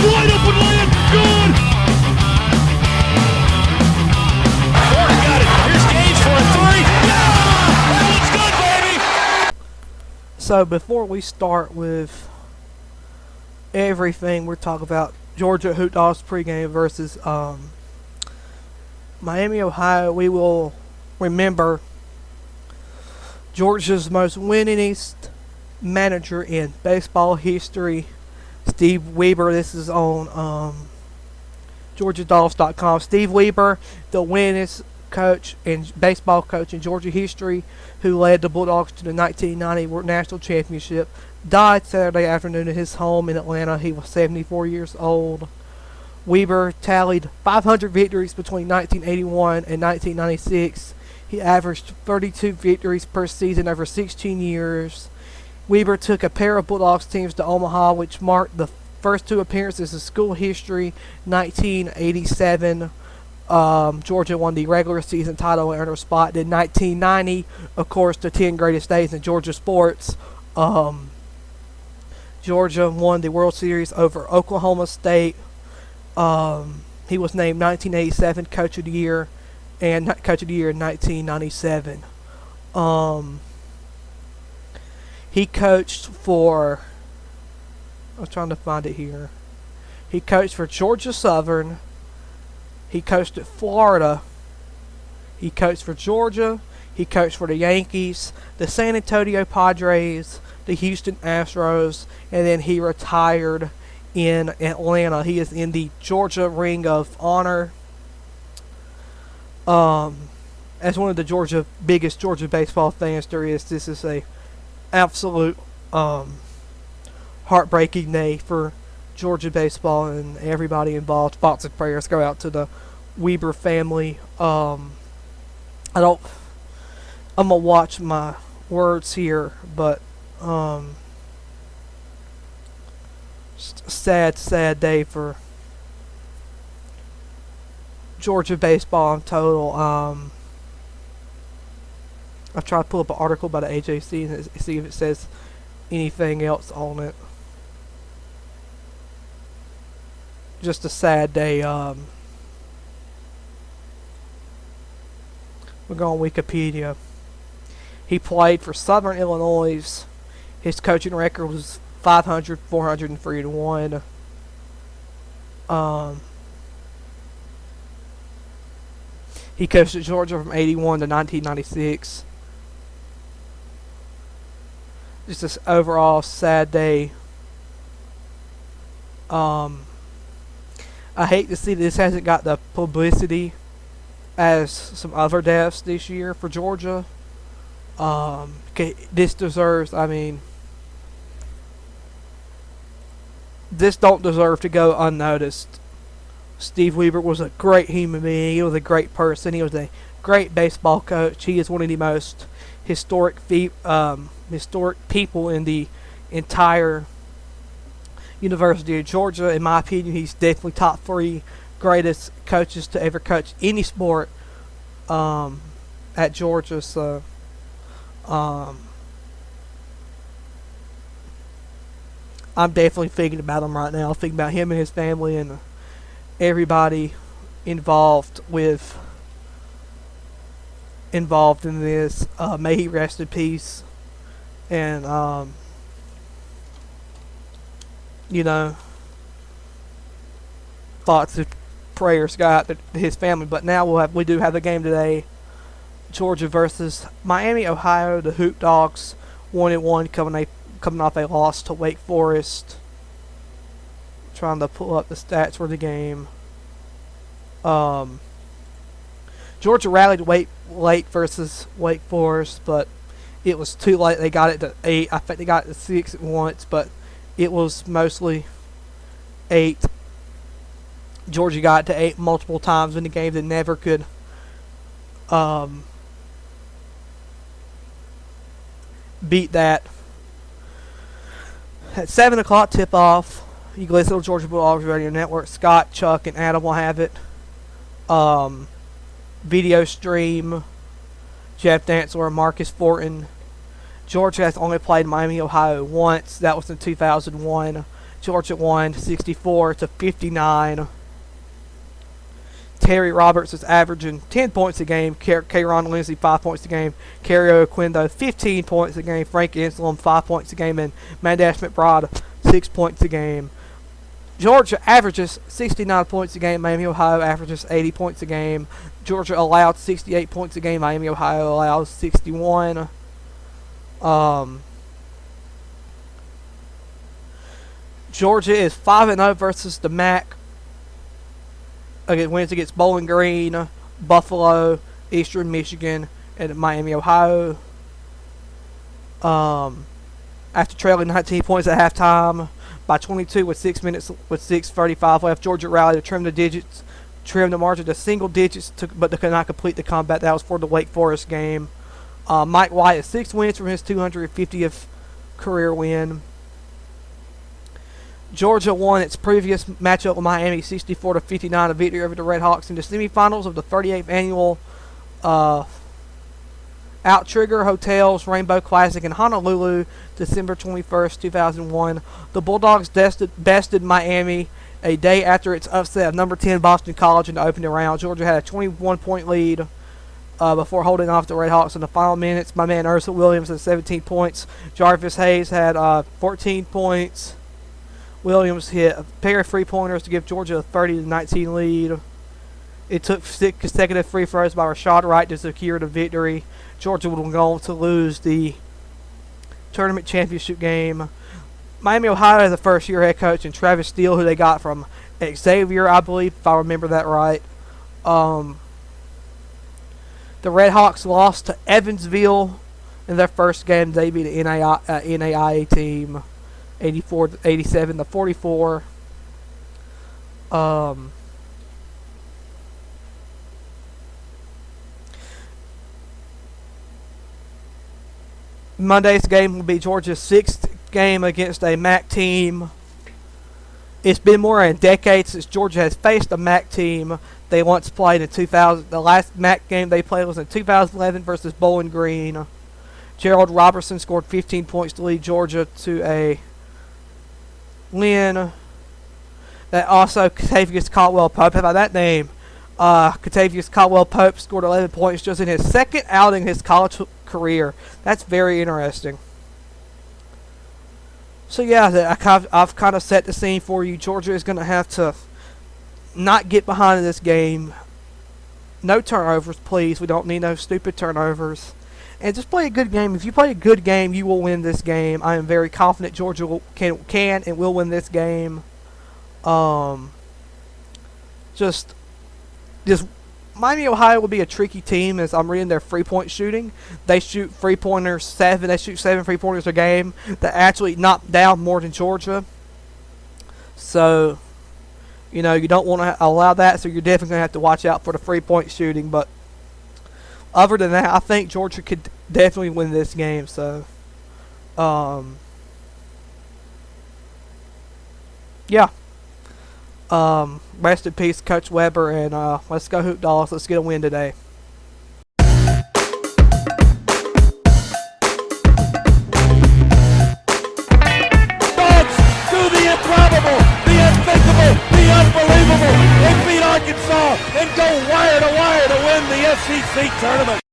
Wide open layup. Good. Ford got it. Here's Gage for a three. Yeah! That one's good, baby. So before we start with everything we're talking about, Georgia Hoot Dogs pregame versus Miami, Ohio, we will remember Georgia's most winningest manager in baseball history, Steve Weber. This is on GeorgiaDogs.com. Steve Weber, the winningest coach and baseball coach in Georgia history, who led the Bulldogs to the 1990 National Championship, died Saturday afternoon at his home in Atlanta. He was 74 years old. Weber tallied 500 victories between 1981 and 1996. He averaged 32 victories per season over 16 years. Weber took a pair of Bulldogs teams to Omaha, which marked the first two appearances in school history. 1987, Georgia won the regular season title and earned a spot. Then 1990, of course, the 10 greatest days in Georgia sports. Georgia won the World Series over Oklahoma State. He was named 1987 Coach of the Year and Coach of the Year in 1997. He coached for, I was trying to find it here. He coached for Georgia Southern. He coached at Florida. He coached for Georgia. He coached for the Yankees, the San Antonio Padres, the Houston Astros, and then he retired in Atlanta. He is in the Georgia Ring of Honor. As one of the biggest Georgia baseball fans there is, this is a absolute heartbreaking day for Georgia baseball and everybody involved. Thoughts and prayers go out to the Weber family. I'm gonna watch my words here, but sad day for Georgia baseball in total. I've tried to pull up an article by the AJC and see if it says anything else on it. Just a sad day. We'll go on Wikipedia. He played for Southern Illinois. His coaching record was 500, 403 to 1. He coached at Georgia from 81 to 1996. Just this overall sad day. I hate to see this hasn't got the publicity as some other deaths this year for Georgia. This deserves, this don't deserve to go unnoticed. Steve Weber was a great human being. He was a great person. He was a great baseball coach. He is one of the most historic people in the entire University of Georgia. In my opinion, he's definitely top 3 greatest coaches to ever coach any sport at Georgia. So I'm definitely thinking about him right now. Thinking about him and his family and everybody involved in this. May he rest in peace. And thoughts and prayers go out to his family. But now we do have a game today. Georgia versus Miami, Ohio. The Hoot Dogs 1-1 coming off a loss to Wake Forest. Trying to pull up the stats for the game. Georgia rallied late versus Wake Forest, but it was too late. They got it to 8. I think they got it to 6 at once, but it was mostly 8. Georgia got it to 8 multiple times in the game. They never could beat that. At 7 o'clock tip-off, you can listen to Georgia Bulldogs Radio Network. Scott, Chuck, and Adam will have it. Video stream, Jeff Dantzler and Marcus Fortin. Georgia has only played Miami, Ohio once. That was in 2001. Georgia won 64-59. Terry Roberts is averaging 10 points a game. K'Ron Lindsey 5 points a game. Kerry Oquendo 15 points a game. Frank Insolum 5 points a game, and Mandash McBride 6 points a game. Georgia averages 69 points a game. Miami, Ohio averages 80 points a game. Georgia allowed 68 points a game. Miami, Ohio allows 61. Georgia is 5-0 versus the MAC. Wins against Bowling Green, Buffalo, Eastern Michigan, and Miami, Ohio. After trailing 19 points at halftime by 22 with 6:35 left, Georgia rallied to trim the margin to single digits, but they could not complete the comeback. That was for the Wake Forest game. Mike White has 6 wins from his 250th career win. Georgia won its previous matchup with Miami 64-59, a victory over the Red Hawks in the semifinals of the 38th annual Outrigger Hotels Rainbow Classic in Honolulu, December 21st, 2001. The Bulldogs bested Miami a day after its upset of number 10 Boston College in the opening round. Georgia had a 21-point lead before holding off the Red Hawks in the final minutes. My man Ursula Williams had 17 points. Jarvis Hayes had 14 points. Williams hit a pair of three-pointers to give Georgia a 30-19 lead. It took 6 consecutive free throws by Rashad Wright to secure the victory. Georgia would go on to lose the tournament championship game. Miami, Ohio has a first-year head coach, and Travis Steele, who they got from Xavier, I believe, if I remember that right. The Red Hawks lost to Evansville in their first game. They beat the NAIA team 87-44. Monday's game will be Georgia's 6th game against a MAC team. It's been more than a decade since Georgia has faced a MAC team. They once played in 2000. The last MAC game they played was in 2011 versus Bowling Green. Gerald Robertson scored 15 points to lead Georgia to a win. That also Katavius Caldwell-Pope. How about that name? Katavius Caldwell-Pope scored 11 points just in his second outing in his college career. That's very interesting. So yeah, I've kind of set the scene for you. Georgia is going to have to not get behind in this game. No turnovers, please. We don't need no stupid turnovers. And just play a good game. If you play a good game, you will win this game. I am very confident Georgia can and will win this game. Just Miami, Ohio will be a tricky team, as I'm reading their three-point shooting. They shoot three-pointers 7. They shoot 7 three-pointers a game. That actually knock down more than Georgia. So, you don't want to allow that. So you're definitely going to have to watch out for the three-point shooting. But other than that, I think Georgia could definitely win this game. So, yeah. Rest in peace, Coach Weber, and let's go Hoop Dolls. Let's get a win today. Dogs do the improbable, the unthinkable, the unbelievable. They beat Arkansas and go wire to win the SEC tournament.